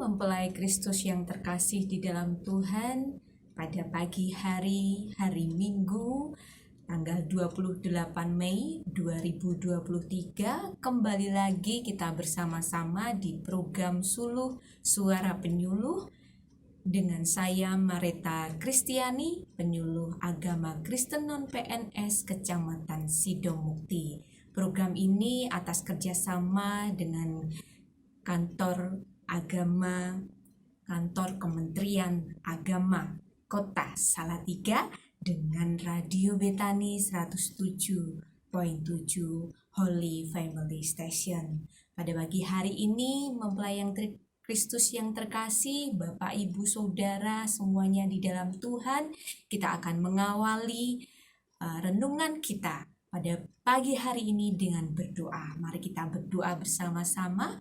mempelai Kristus yang terkasih di dalam Tuhan, pada pagi hari Minggu tanggal 28 Mei 2023 kembali lagi kita bersama-sama di program Suluh Suara Penyuluh dengan saya Mareta Kristiani, penyuluh agama Kristen non-PNS Kecamatan Sidomukti. Program ini atas kerjasama dengan Kantor Kementerian Agama Kota Salatiga dengan Radio Betani 107.7 Holy Family Station. Pada pagi hari ini, mempelai yang Kristus yang terkasih, Bapak, Ibu, Saudara, semuanya di dalam Tuhan, kita akan mengawali renungan kita pada pagi hari ini dengan berdoa. Mari kita berdoa bersama-sama.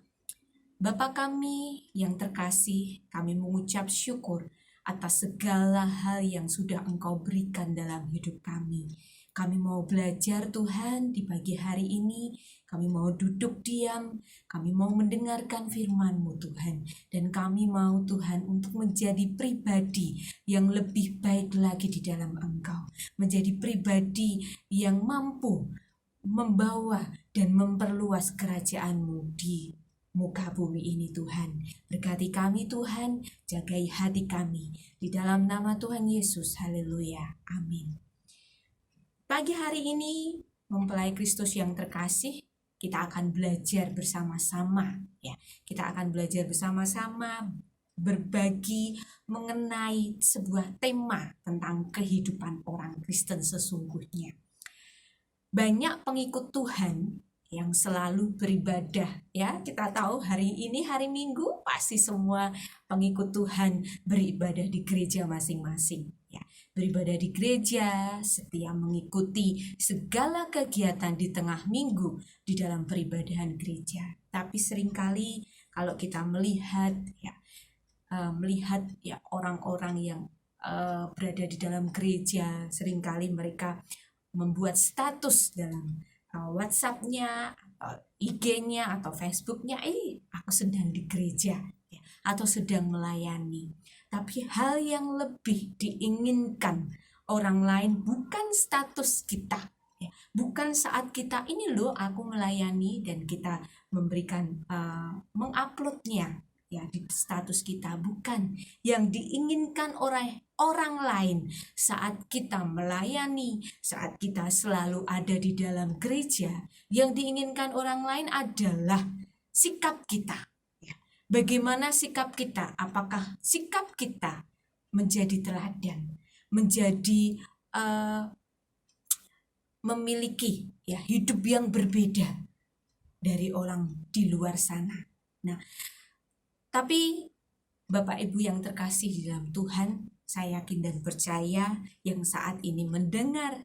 Bapa kami yang terkasih, kami mengucap syukur atas segala hal yang sudah Engkau berikan dalam hidup kami. Kami mau belajar Tuhan di pagi hari ini, kami mau duduk diam, kami mau mendengarkan firman-Mu Tuhan. Dan kami mau Tuhan untuk menjadi pribadi yang lebih baik lagi di dalam Engkau. Menjadi pribadi yang mampu membawa dan memperluas kerajaan-Mu di muka bumi ini Tuhan. Berkati kami Tuhan, jagai hati kami. Di dalam nama Tuhan Yesus, haleluya, amin. Pagi hari ini, mempelai Kristus yang terkasih, kita akan belajar bersama-sama. Ya, kita akan belajar bersama-sama berbagi mengenai sebuah tema tentang kehidupan orang Kristen sesungguhnya. Banyak pengikut Tuhan yang selalu beribadah, ya. Kita tahu hari ini hari Minggu pasti semua pengikut Tuhan beribadah di gereja masing-masing, ya. Beribadah di gereja, setia mengikuti segala kegiatan di tengah minggu di dalam peribadahan gereja. Tapi seringkali kalau kita melihat orang-orang yang berada di dalam gereja, seringkali mereka membuat status dalam WhatsApp-nya, atau IG-nya, atau Facebook-nya, aku sedang di gereja, ya, atau sedang melayani. Tapi hal yang lebih diinginkan orang lain bukan status kita, ya, bukan saat kita ini loh aku melayani dan kita memberikan menguploadnya, ya, di status kita. Bukan yang diinginkan oleh orang lain saat kita melayani, saat kita selalu ada di dalam gereja. Yang diinginkan orang lain adalah sikap kita, ya. Bagaimana sikap kita? Apakah sikap kita menjadi teladan, menjadi memiliki, ya, hidup yang berbeda dari orang di luar sana. Nah, tapi Bapak Ibu yang terkasih di dalam Tuhan, saya yakin dan percaya yang saat ini mendengar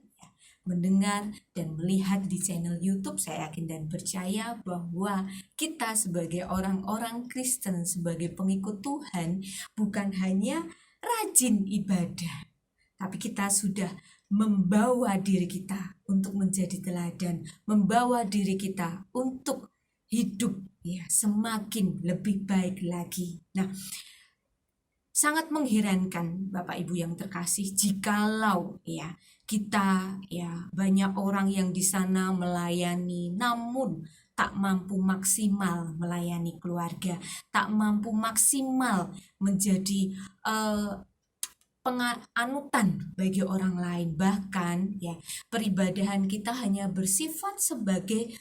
dan melihat di channel YouTube, saya yakin dan percaya bahwa kita sebagai orang-orang Kristen, sebagai pengikut Tuhan, bukan hanya rajin ibadah, tapi kita sudah membawa diri kita untuk menjadi teladan, membawa diri kita untuk hidup, ya, semakin lebih baik lagi. Nah, sangat mengherankan Bapak Ibu yang terkasih jikalau, ya, kita, ya, banyak orang yang di sana melayani namun tak mampu maksimal melayani keluarga, tak mampu maksimal menjadi penganutan bagi orang lain. Bahkan, ya, peribadahan kita hanya bersifat sebagai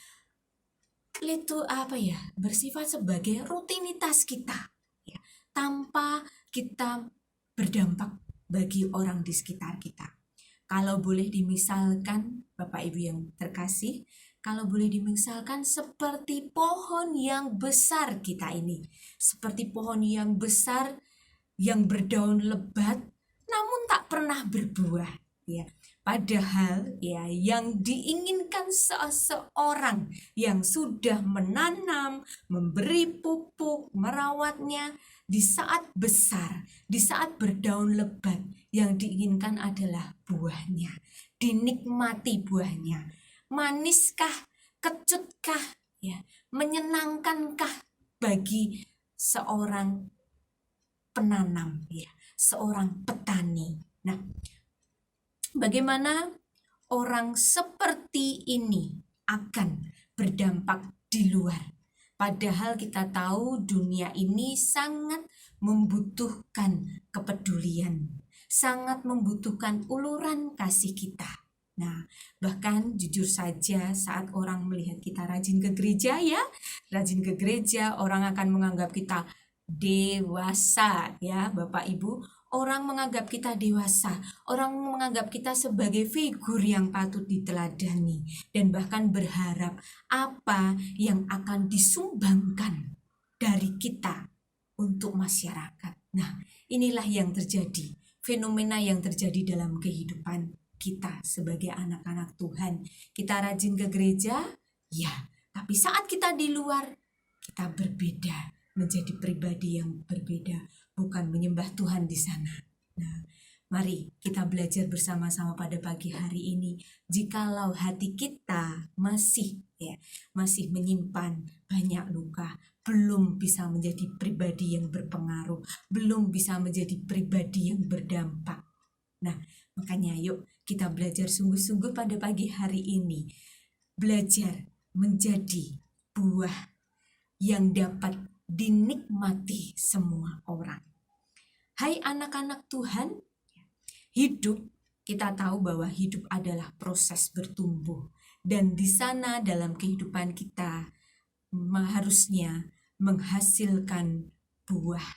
bersifat sebagai rutinitas kita, ya, tanpa kita berdampak bagi orang di sekitar kita. Kalau boleh dimisalkan, Bapak Ibu yang terkasih, kalau boleh dimisalkan seperti pohon yang besar kita ini, seperti pohon yang besar yang berdaun lebat namun tak pernah berbuah, ya. Padahal, ya, yang diinginkan seseorang yang sudah menanam, memberi pupuk, merawatnya, di saat besar, di saat berdaun lebat, yang diinginkan adalah buahnya, dinikmati buahnya. Maniskah, kecutkah, ya, menyenangkankah bagi seorang penanam, ya, seorang petani. Nah, bagaimana orang seperti ini akan berdampak di luar? Padahal kita tahu dunia ini sangat membutuhkan kepedulian, sangat membutuhkan uluran kasih kita. Nah, bahkan jujur saja saat orang melihat kita rajin ke gereja, ya, rajin ke gereja, orang akan menganggap kita dewasa, ya, Bapak Ibu. Orang menganggap kita dewasa, orang menganggap kita sebagai figur yang patut diteladani, dan bahkan berharap apa yang akan disumbangkan dari kita untuk masyarakat. Nah, inilah yang terjadi, fenomena yang terjadi dalam kehidupan kita sebagai anak-anak Tuhan. Kita rajin ke gereja, ya, tapi saat kita di luar, kita berbeda, menjadi pribadi yang berbeda, bukan menyembah Tuhan di sana. Nah, mari kita belajar bersama-sama pada pagi hari ini. Jikalau hati kita masih menyimpan banyak luka, belum bisa menjadi pribadi yang berpengaruh, belum bisa menjadi pribadi yang berdampak. Nah, makanya yuk kita belajar sungguh-sungguh pada pagi hari ini. Belajar menjadi buah yang dapat dinikmati semua orang. Hai anak-anak Tuhan, hidup, kita tahu bahwa hidup adalah proses bertumbuh. Dan di sana dalam kehidupan kita harusnya menghasilkan buah.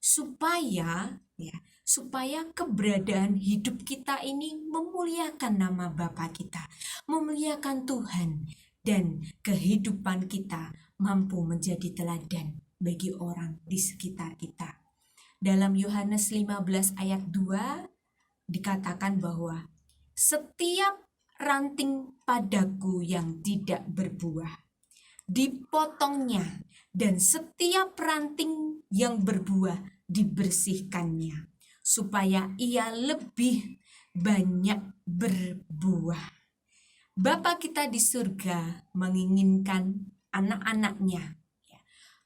Supaya keberadaan hidup kita ini memuliakan nama Bapa kita, memuliakan Tuhan, dan kehidupan kita mampu menjadi teladan bagi orang di sekitar kita. Dalam Yohanes 15 ayat 2 dikatakan bahwa setiap ranting padaku yang tidak berbuah dipotongnya, dan setiap ranting yang berbuah dibersihkannya, supaya ia lebih banyak berbuah. Bapa kita di surga menginginkan anak-anaknya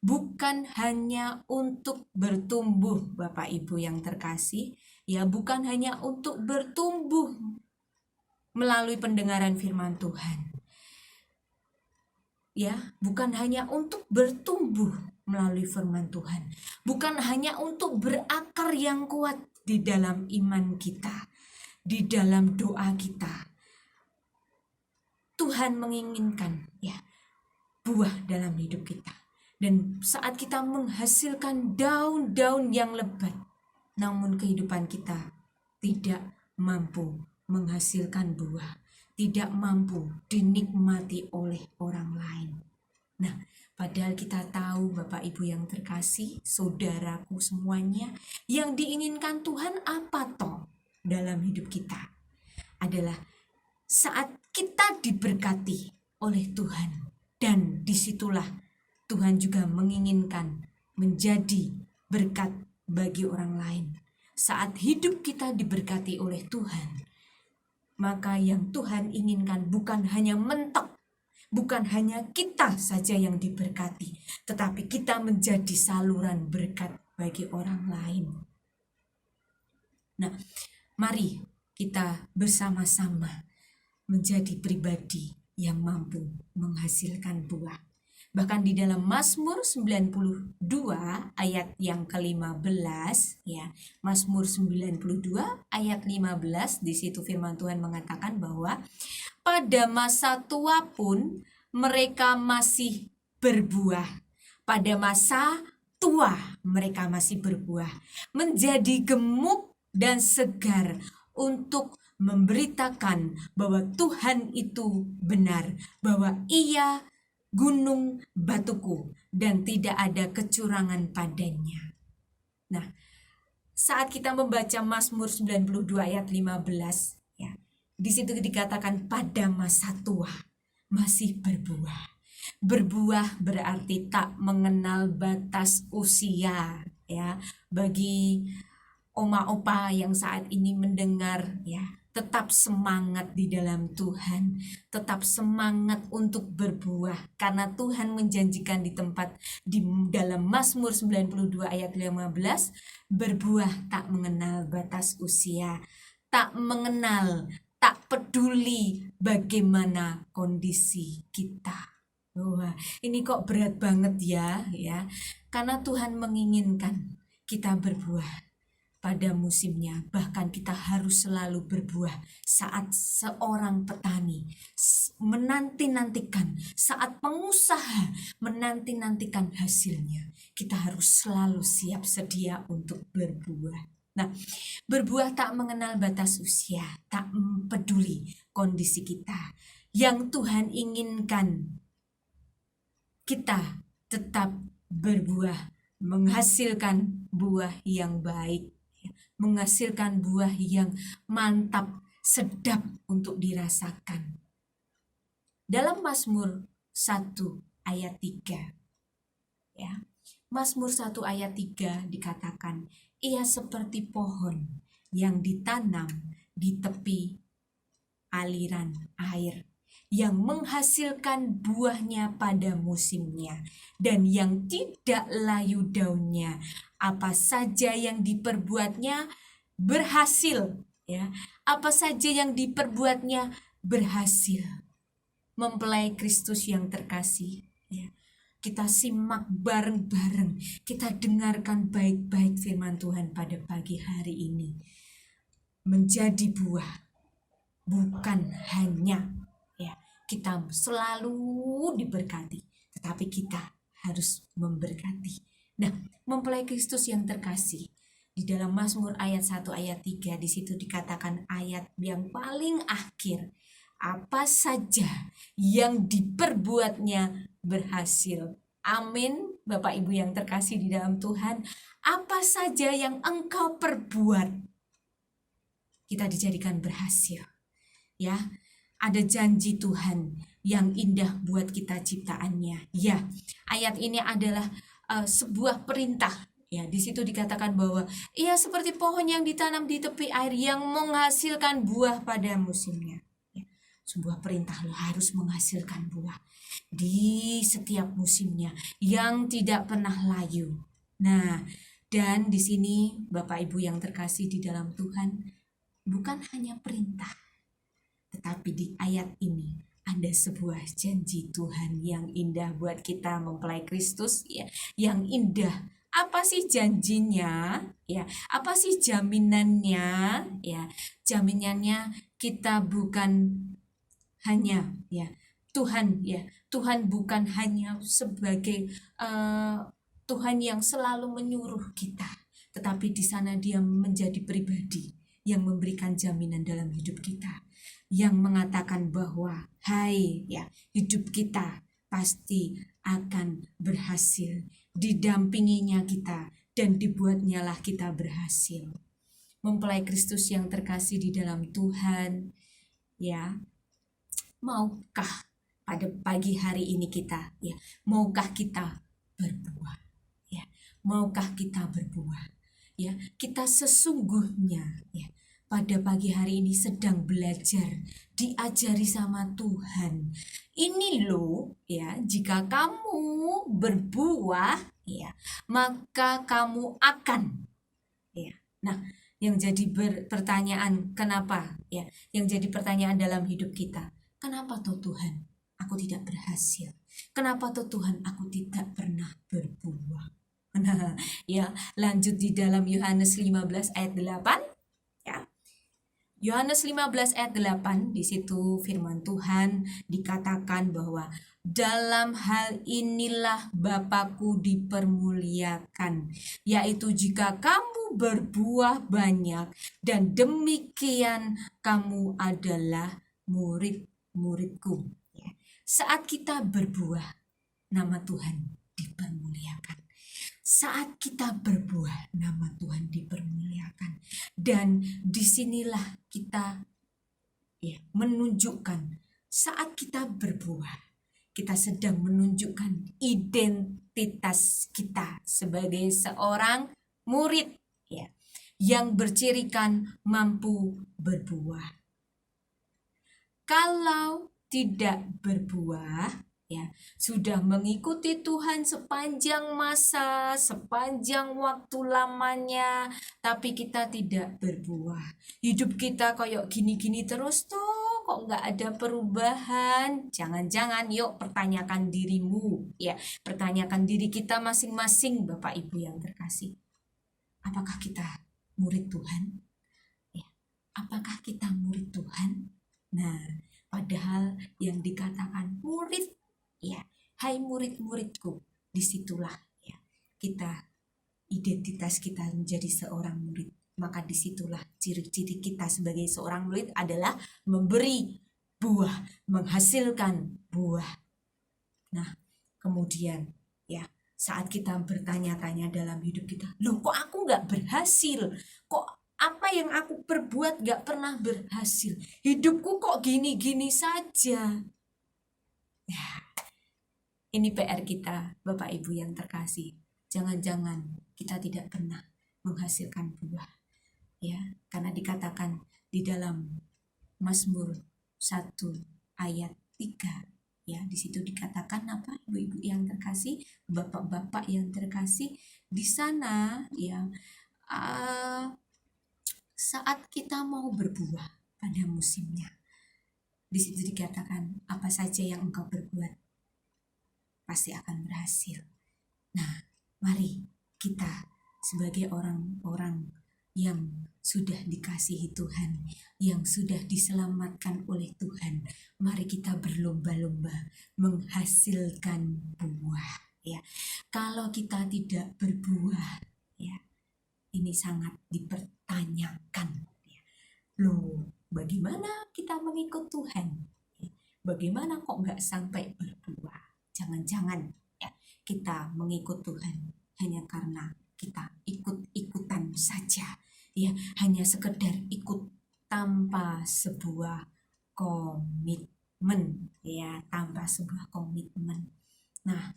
bukan hanya untuk bertumbuh, Bapak Ibu yang terkasih, ya, bukan hanya untuk bertumbuh melalui pendengaran firman Tuhan. Ya, bukan hanya untuk bertumbuh melalui firman Tuhan, bukan hanya untuk berakar yang kuat di dalam iman kita, di dalam doa kita. Tuhan menginginkan, ya, buah dalam hidup kita. Dan saat kita menghasilkan daun-daun yang lebat, namun kehidupan kita tidak mampu menghasilkan buah, tidak mampu dinikmati oleh orang lain. Nah, padahal kita tahu Bapak Ibu yang terkasih, saudaraku semuanya, yang diinginkan Tuhan apa toh dalam hidup kita? Adalah saat kita diberkati oleh Tuhan, dan disitulah Tuhan juga menginginkan menjadi berkat bagi orang lain. Saat hidup kita diberkati oleh Tuhan, maka yang Tuhan inginkan bukan hanya mentok, bukan hanya kita saja yang diberkati, tetapi kita menjadi saluran berkat bagi orang lain. Nah, mari kita bersama-sama menjadi pribadi yang mampu menghasilkan buah. Bahkan di dalam Mazmur 92 ayat yang ke-15, ya, Mazmur 92 ayat 15, di situ firman Tuhan mengatakan bahwa pada masa tua pun mereka masih berbuah. Pada masa tua mereka masih berbuah, menjadi gemuk dan segar untuk memberitakan bahwa Tuhan itu benar, bahwa Ia gunung batuku dan tidak ada kecurangan padanya. Nah, saat kita membaca Mazmur 92 ayat 15, ya, di situ dikatakan pada masa tua masih berbuah. Berbuah berarti tak mengenal batas usia, ya. Bagi oma opa yang saat ini mendengar, ya, Tetap semangat di dalam Tuhan, tetap semangat untuk berbuah, karena Tuhan menjanjikan di dalam Mazmur 92 ayat 15, berbuah tak mengenal batas usia, tak mengenal, tak peduli bagaimana kondisi kita. Wah, ini kok berat banget ya, karena Tuhan menginginkan kita berbuah pada musimnya. Bahkan kita harus selalu berbuah saat seorang petani menanti-nantikan, saat pengusaha menanti-nantikan hasilnya. Kita harus selalu siap sedia untuk berbuah. Nah, berbuah tak mengenal batas usia, tak peduli kondisi kita. Yang Tuhan inginkan kita tetap berbuah, menghasilkan buah yang baik, menghasilkan buah yang mantap, sedap untuk dirasakan. Dalam Mazmur 1 ayat 3, ya, Mazmur 1 ayat 3 dikatakan, ia seperti pohon yang ditanam di tepi aliran air, yang menghasilkan buahnya pada musimnya, dan yang tidak layu daunnya. Apa saja yang diperbuatnya berhasil, ya. Apa saja yang diperbuatnya berhasil. Mempelai Kristus yang terkasih, ya. Kita simak bareng-bareng, kita dengarkan baik-baik firman Tuhan pada pagi hari ini. Menjadi buah bukan hanya kita selalu diberkati, tetapi kita harus memberkati. Nah, mempelai Kristus yang terkasih, di dalam Mazmur ayat 1 ayat 3, di situ dikatakan ayat yang paling akhir, apa saja yang diperbuatnya berhasil. Amin, Bapak Ibu yang terkasih di dalam Tuhan. Apa saja yang engkau perbuat, kita dijadikan berhasil. Ya, ada janji Tuhan yang indah buat kita ciptaannya. Ya, ayat ini adalah sebuah perintah. Ya, di situ dikatakan bahwa ia seperti pohon yang ditanam di tepi air yang menghasilkan buah pada musimnya. Ya, sebuah perintah, lo harus menghasilkan buah di setiap musimnya yang tidak pernah layu. Nah, dan di sini Bapak Ibu yang terkasih di dalam Tuhan, bukan hanya perintah, tetapi di ayat ini ada sebuah janji Tuhan yang indah buat kita mempelai Kristus, ya, yang indah. Apa sih janjinya? Ya, apa sih jaminannya? Ya, jaminannya kita bukan hanya Tuhan bukan hanya sebagai Tuhan yang selalu menyuruh kita, tetapi di sana Dia menjadi pribadi yang memberikan jaminan dalam hidup kita, yang mengatakan bahwa hidup kita pasti akan berhasil, didampinginya kita dan dibuatnyalah kita berhasil. Mempelai Kristus yang terkasih di dalam Tuhan, ya, maukah pada pagi hari ini kita, ya, maukah kita berbuah, ya, maukah kita berbuah, ya, kita sesungguhnya, ya, pada pagi hari ini sedang belajar, diajari sama Tuhan. Ini loh, ya, jika kamu berbuah, ya, maka kamu akan, ya. Nah, yang jadi pertanyaan kenapa, ya, yang jadi pertanyaan dalam hidup kita, kenapa toh Tuhan aku tidak berhasil? Kenapa toh Tuhan aku tidak pernah berbuah? Nah, ya, lanjut di dalam Yohanes 15 ayat 8, ya. Yohanes 15 ayat 8, di situ firman Tuhan dikatakan bahwa dalam hal inilah Bapakku dipermuliakan, yaitu jika kamu berbuah banyak, dan demikian kamu adalah murid-muridku. Saat kita berbuah, nama Tuhan dipermuliakan. Saat kita berbuah, nama Tuhan dipermuliakan. Dan disinilah kita, ya, menunjukkan saat kita berbuah, kita sedang menunjukkan identitas kita sebagai seorang murid, ya, yang bercirikan mampu berbuah. Kalau tidak berbuah, ya, sudah mengikuti Tuhan sepanjang masa, sepanjang waktu lamanya, tapi kita tidak berbuah. Hidup kita kayak gini-gini terus tuh, kok nggak ada perubahan. Jangan-jangan yuk pertanyakan dirimu, ya, pertanyakan diri kita masing-masing, Bapak Ibu yang terkasih. Apakah kita murid Tuhan? Ya, apakah kita murid Tuhan? Nah, padahal yang dikatakan murid, ya, hai murid-muridku, disitulah, ya, kita, identitas kita menjadi seorang murid. Maka disitulah ciri-ciri kita sebagai seorang murid adalah memberi buah, menghasilkan buah. Nah, kemudian, ya, saat kita bertanya-tanya dalam hidup kita, loh kok aku nggak berhasil? Kok apa yang aku perbuat nggak pernah berhasil? Hidupku kok gini-gini saja? Ya, ini PR kita, Bapak Ibu yang terkasih. Jangan-jangan kita tidak pernah menghasilkan buah. Ya, karena dikatakan di dalam Mazmur 1 ayat 3, ya, di situ dikatakan apa, ibu-ibu yang terkasih, bapak-bapak yang terkasih, di sana, ya, saat kita mau berbuah pada musimnya, di situ dikatakan apa saja yang engkau berbuat pasti akan berhasil. Nah, mari kita sebagai orang-orang yang sudah dikasihi Tuhan, yang sudah diselamatkan oleh Tuhan, mari kita berlomba-lomba menghasilkan buah, ya. Kalau kita tidak berbuah, ya, ini sangat dipertanyakan, ya. Loh, bagaimana kita mengikut Tuhan? Bagaimana kok nggak sampai berbuah? Jangan-jangan, ya, kita mengikut Tuhan hanya karena kita ikut-ikutan saja, ya, hanya sekedar ikut tanpa sebuah komitmen, ya, tanpa sebuah komitmen. Nah,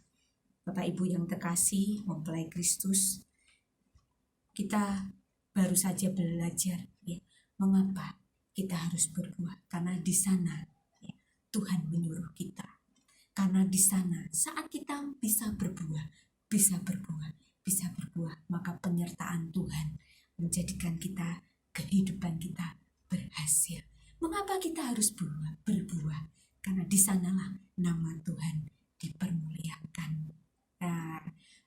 Bapak Ibu yang terkasih, mempelai Kristus, kita baru saja belajar, ya, mengapa kita harus berbuah, karena di sana, ya, Tuhan menyuruh kita. Karena di sana saat kita bisa berbuah, maka penyertaan Tuhan menjadikan kita, kehidupan kita berhasil. Mengapa kita harus berbuah? Karena di sanalah nama Tuhan dipermuliakan. Nah,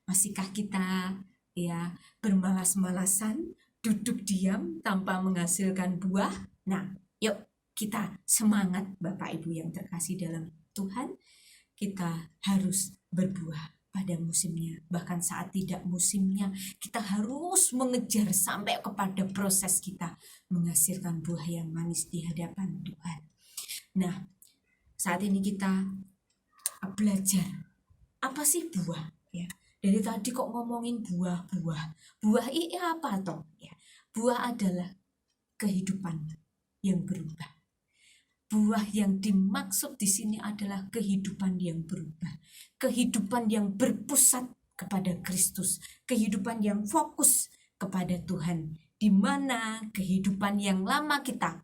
masihkah kita, ya, bermalas-malasan, duduk diam tanpa menghasilkan buah? Nah, yuk kita semangat, Bapak Ibu yang terkasih dalam Tuhan. Kita harus berbuah pada musimnya. Bahkan saat tidak musimnya, kita harus mengejar sampai kepada proses kita menghasilkan buah yang manis di hadapan Tuhan. Nah, saat ini kita belajar apa sih buah, ya. Dari tadi kok ngomongin buah. Buah ini apa toh? Ya, buah adalah kehidupan yang berubah. Buah yang dimaksud di sini adalah kehidupan yang berubah, kehidupan yang berpusat kepada Kristus, kehidupan yang fokus kepada Tuhan, di mana kehidupan yang lama kita,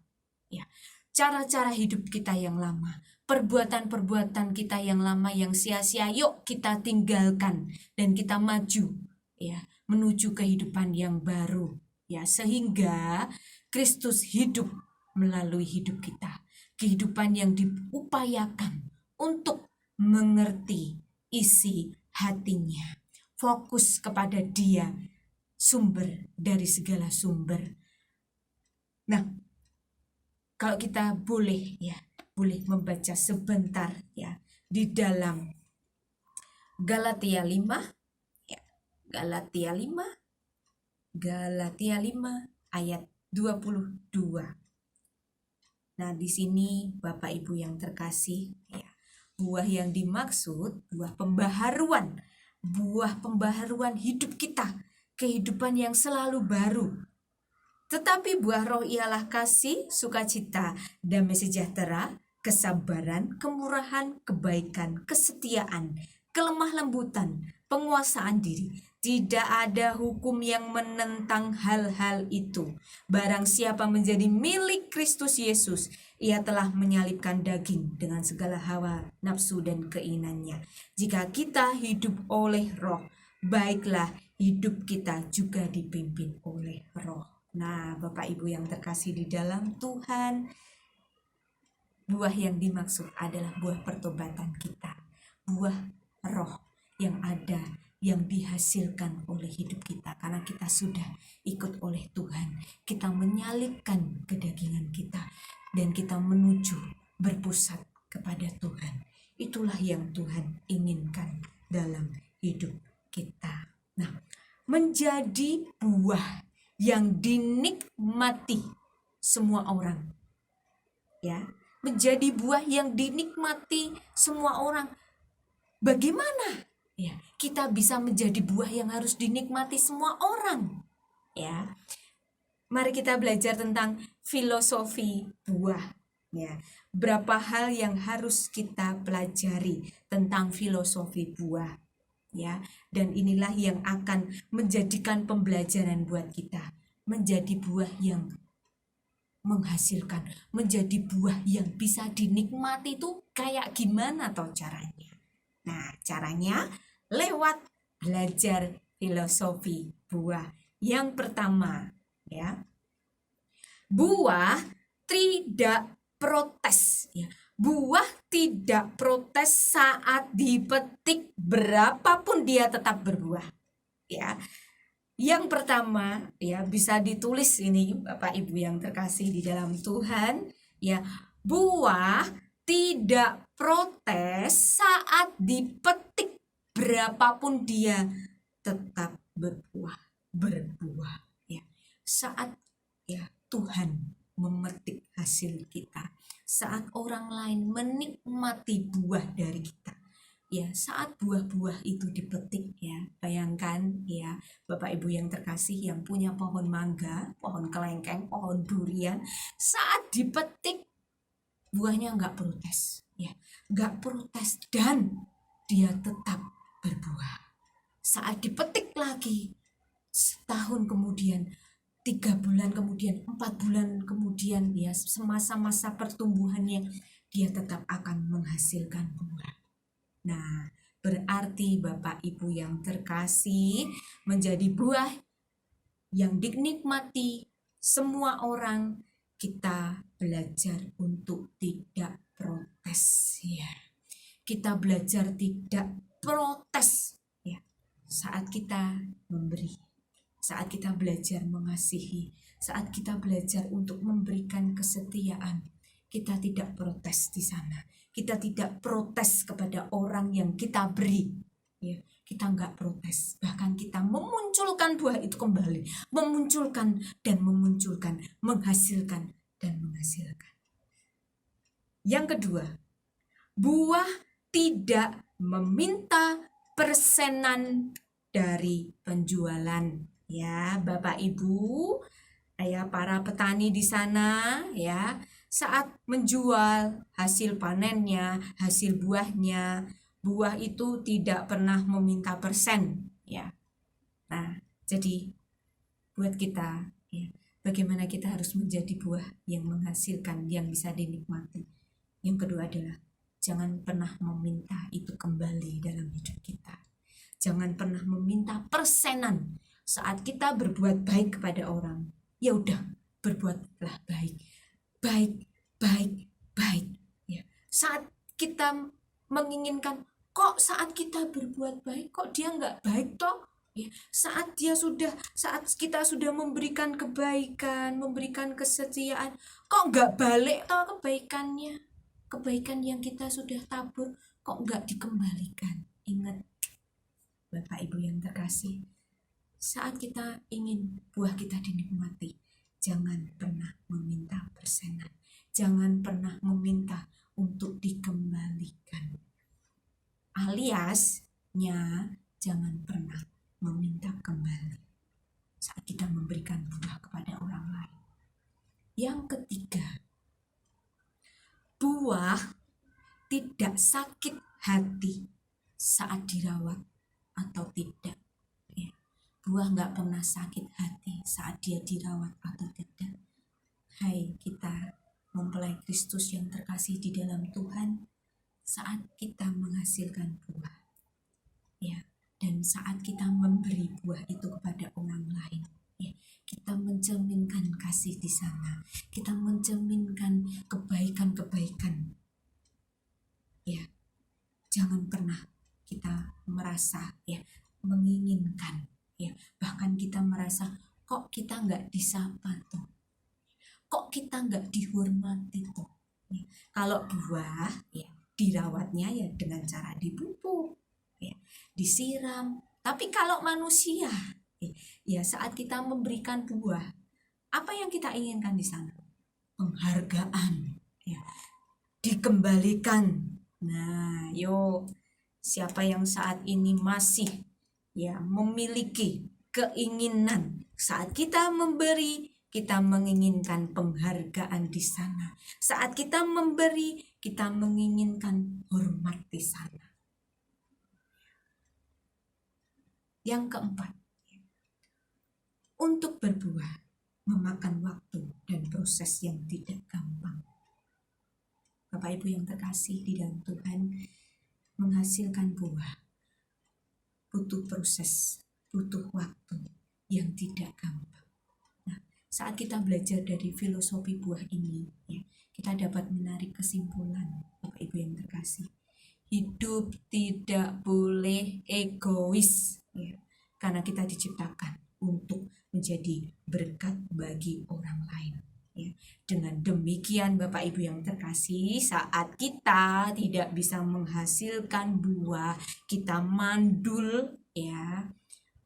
ya, cara-cara hidup kita yang lama, perbuatan-perbuatan kita yang lama yang sia-sia, yuk kita tinggalkan dan kita maju, ya, menuju kehidupan yang baru, ya, sehingga Kristus hidup melalui hidup kita. Kehidupan yang diupayakan untuk mengerti isi hatinya, fokus kepada Dia, sumber dari segala sumber. Nah, kalau kita boleh membaca sebentar, ya, di dalam Galatia 5, ya, Galatia 5 ayat 22. Nah, di sini Bapak Ibu yang terkasih, ya, buah yang dimaksud buah pembaharuan hidup kita, kehidupan yang selalu baru. Tetapi buah roh ialah kasih, sukacita, damai sejahtera, kesabaran, kemurahan, kebaikan, kesetiaan, kelemah lembutan, penguasaan diri. Tidak ada hukum yang menentang hal-hal itu. Barang siapa menjadi milik Kristus Yesus, Ia telah menyalibkan daging dengan segala hawa nafsu dan keinginannya. Jika kita hidup oleh roh, baiklah hidup kita juga dipimpin oleh roh. Nah, Bapak Ibu yang terkasih di dalam Tuhan, buah yang dimaksud adalah buah pertobatan kita. Buah roh yang ada, yang dihasilkan oleh hidup kita. Karena kita sudah ikut oleh Tuhan. Kita menyalibkan kedagingan kita. Dan kita menuju berpusat kepada Tuhan. Itulah yang Tuhan inginkan dalam hidup kita. Nah, menjadi buah yang dinikmati semua orang. Ya, menjadi buah yang dinikmati semua orang. Bagaimana? Ya, kita bisa menjadi buah yang harus dinikmati semua orang. Ya. Mari kita belajar tentang filosofi buah. Ya. Berapa hal yang harus kita pelajari tentang filosofi buah. Ya, dan inilah yang akan menjadikan pembelajaran buat kita. Menjadi buah yang menghasilkan, menjadi buah yang bisa dinikmati itu kayak gimana toh caranya? Nah, caranya lewat belajar filosofi buah. Yang pertama, ya. Buah tidak protes, ya. Buah tidak protes saat dipetik, berapapun dia tetap berbuah, ya. Yang pertama, ya, bisa ditulis ini Bapak Ibu yang terkasih di dalam Tuhan, ya. Buah tidak protes saat dipetik, berapapun dia tetap berbuah, ya. Saat, ya, Tuhan memetik hasil kita, saat orang lain menikmati buah dari kita, ya, saat buah-buah itu dipetik, ya, bayangkan, ya, Bapak Ibu yang terkasih yang punya pohon mangga, pohon kelengkeng, pohon durian, saat dipetik buahnya nggak protes, ya, nggak protes, dan dia tetap berbuah. Saat dipetik lagi, setahun kemudian, 3 bulan kemudian, 4 bulan kemudian, ya, semasa-masa pertumbuhannya, dia tetap akan menghasilkan buah. Nah, berarti Bapak Ibu yang terkasih, menjadi buah yang dinikmati semua orang, kita belajar untuk tidak protes, ya. Kita belajar tidak protes, ya, saat kita memberi, saat kita belajar mengasihi, saat kita belajar untuk memberikan kesetiaan. Kita tidak protes di sana. Kita tidak protes kepada orang yang kita beri, ya. Kita nggak protes, bahkan kita memunculkan buah itu kembali, memunculkan dan memunculkan, menghasilkan dan menghasilkan. Yang kedua, buah tidak meminta persenan dari penjualan, ya, Bapak Ibu, ya, para petani di sana, ya, saat menjual hasil panennya, hasil buahnya, buah itu tidak pernah meminta persen, ya. Nah, jadi buat kita, ya, bagaimana kita harus menjadi buah yang menghasilkan, yang bisa dinikmati. Yang kedua adalah jangan pernah meminta itu kembali dalam hidup kita. Jangan pernah meminta persenan saat kita berbuat baik kepada orang. Ya udah, berbuatlah baik, baik, baik, baik. Ya. Saat kita menginginkan, kok saat kita berbuat baik, kok dia nggak baik toh? Ya. Saat kita sudah memberikan kebaikan, memberikan kesetiaan, kok nggak balik toh kebaikannya? Kebaikan yang kita sudah tabur, kok nggak dikembalikan? Ingat, Bapak Ibu yang terkasih, saat kita ingin buah kita dinikmati, jangan pernah meminta persenan. Jangan pernah meminta untuk dikembalikan. Aliasnya, jangan pernah meminta kembali saat kita memberikan buah kepada orang lain. Yang ketiga, buah tidak sakit hati saat dirawat atau tidak. Ya. Buah nggak pernah sakit hati saat dia dirawat atau tidak. Hai kita mempelai Kristus yang terkasih di dalam Tuhan, saat kita menghasilkan buah, ya, dan saat kita memberi buah itu kepada orang lain, ya, kita mencerminkan kasih di sana, kita mencerminkan kebaikan-kebaikan, ya. Jangan pernah kita merasa, ya, menginginkan, ya, bahkan kita merasa kok kita nggak disapa tuh, kok kita nggak dihormati tuh, ya. Kalau buah, ya, dirawatnya ya dengan cara dipupuk, ya, disiram. Tapi kalau manusia, ya, saat kita memberikan buah, apa yang kita inginkan di sana? Penghargaan, ya, dikembalikan. Nah, yuk, siapa yang saat ini masih, ya, memiliki keinginan saat kita memberi, kita menginginkan penghargaan di sana. Saat kita memberi, kita menginginkan hormat di sana. Yang keempat, untuk berbuah memakan waktu dan proses yang tidak gampang. Bapak Ibu yang terkasih di dalam Tuhan, menghasilkan buah butuh proses, butuh waktu yang tidak gampang. Nah, saat kita belajar dari filosofi buah ini, ya, kita dapat menarik kesimpulan, Bapak Ibu yang terkasih. Hidup tidak boleh egois, ya, karena kita diciptakan untuk menjadi berkat bagi orang lain. Ya. Dengan demikian Bapak Ibu yang terkasih, saat kita tidak bisa menghasilkan buah, kita mandul, ya,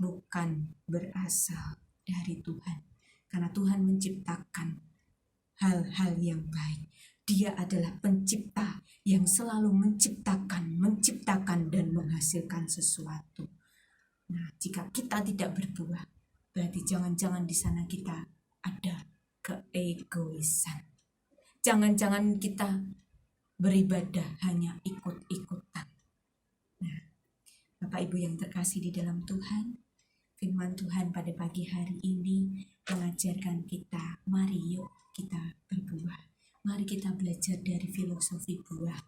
bukan berasal dari Tuhan. Karena Tuhan menciptakan hal-hal yang baik. Dia adalah pencipta yang selalu menciptakan dan menghasilkan sesuatu. Nah, jika kita tidak berbuah, berarti jangan-jangan di sana kita ada keegoisan. Jangan-jangan kita beribadah hanya ikut-ikutan. Nah, Bapak Ibu yang terkasih di dalam Tuhan, firman Tuhan pada pagi hari ini mengajarkan kita, mari yuk kita berbuah. Mari kita belajar dari filosofi buah.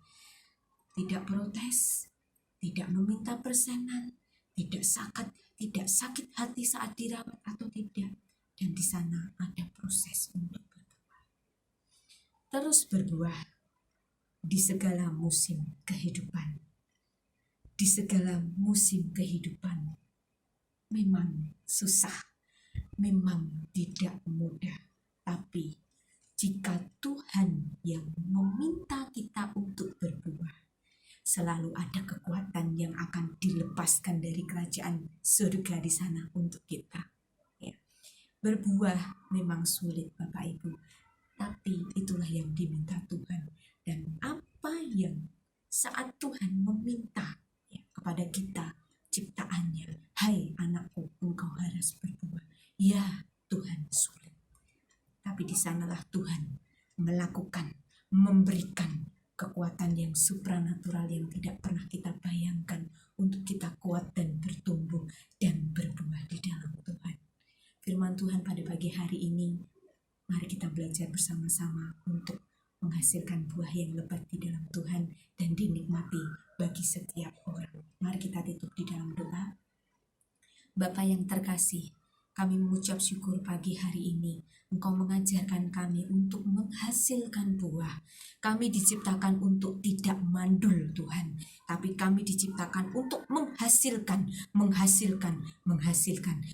Tidak protes, tidak meminta persenan, tidak sakit hati saat dirawat atau tidak. Dan di sana ada proses untuk berbuah. Terus berbuah di segala musim kehidupan. Di segala musim kehidupan memang susah, memang tidak mudah. Tapi jika Tuhan yang meminta kita untuk berbuah, selalu ada kekuatan yang akan dilepaskan dari kerajaan surga di sana untuk kita. Berbuah memang sulit Bapak Ibu, tapi itulah yang diminta Tuhan. Dan apa yang saat Tuhan meminta, ya, kepada kita ciptaannya, hai anakku, engkau harus berbuah. Ya Tuhan, sulit. Tapi di sanalah Tuhan melakukan, memberikan kekuatan yang supranatural yang tidak pernah kita bayangkan untuk kita kuat dan bertumbuh dan berbuah di dalam Tuhan. Firman Tuhan pada pagi hari ini, mari kita belajar bersama-sama untuk menghasilkan buah yang lebat di dalam Tuhan dan dinikmati bagi setiap orang. Mari kita tutup di dalam doa. Bapa yang terkasih, kami mengucap syukur pagi hari ini. Engkau mengajarkan kami untuk menghasilkan buah. Kami diciptakan untuk tidak mandul Tuhan, tapi kami diciptakan untuk menghasilkan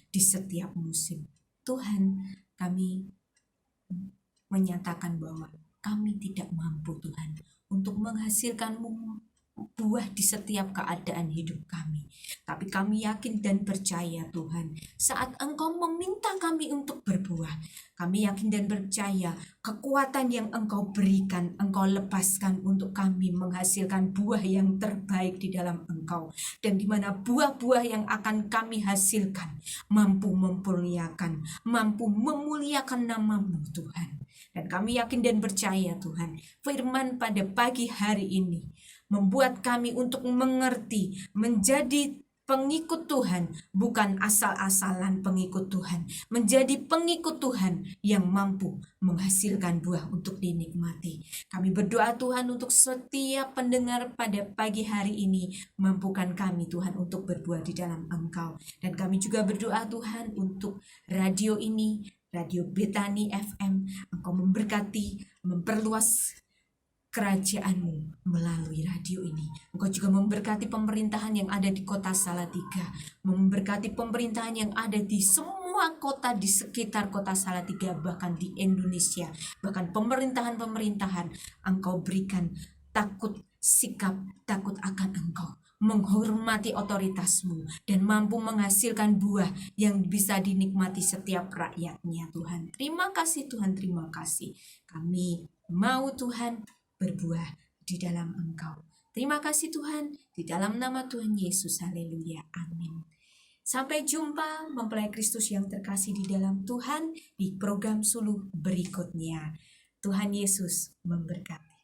di setiap musim. Tuhan, kami menyatakan bahwa kami tidak mampu Tuhan untuk menghasilkan buah di setiap keadaan hidup kami. Tapi kami yakin dan percaya Tuhan, saat Engkau meminta kami untuk berbuah, kami yakin dan percaya kekuatan yang Engkau berikan, Engkau lepaskan untuk kami menghasilkan buah yang terbaik di dalam Engkau. Dan di mana buah-buah yang akan kami hasilkan mampu memuliakan nama-Mu Tuhan. Dan kami yakin dan percaya Tuhan, firman pada pagi hari ini membuat kami untuk mengerti, menjadi pengikut Tuhan, bukan asal-asalan pengikut Tuhan. Menjadi pengikut Tuhan yang mampu menghasilkan buah untuk dinikmati. Kami berdoa Tuhan untuk setiap pendengar pada pagi hari ini. Mampukan kami Tuhan untuk berbuah di dalam Engkau. Dan kami juga berdoa Tuhan untuk radio ini, Radio Betani FM. Engkau memberkati, memperluas kerajaan-Mu melalui radio ini. Engkau juga memberkati pemerintahan yang ada di kota Salatiga, memberkati pemerintahan yang ada di semua kota di sekitar kota Salatiga, bahkan di Indonesia, bahkan pemerintahan-pemerintahan. Engkau berikan sikap takut akan Engkau, menghormati otoritas-Mu, dan mampu menghasilkan buah yang bisa dinikmati setiap rakyatnya Tuhan. Terima kasih Tuhan, terima kasih. Kami mau Tuhan berbuah di dalam Engkau. Terima kasih Tuhan, di dalam nama Tuhan Yesus, haleluya, amin. Sampai jumpa mempelai Kristus yang terkasih di dalam Tuhan di program Suluh berikutnya. Tuhan Yesus memberkati.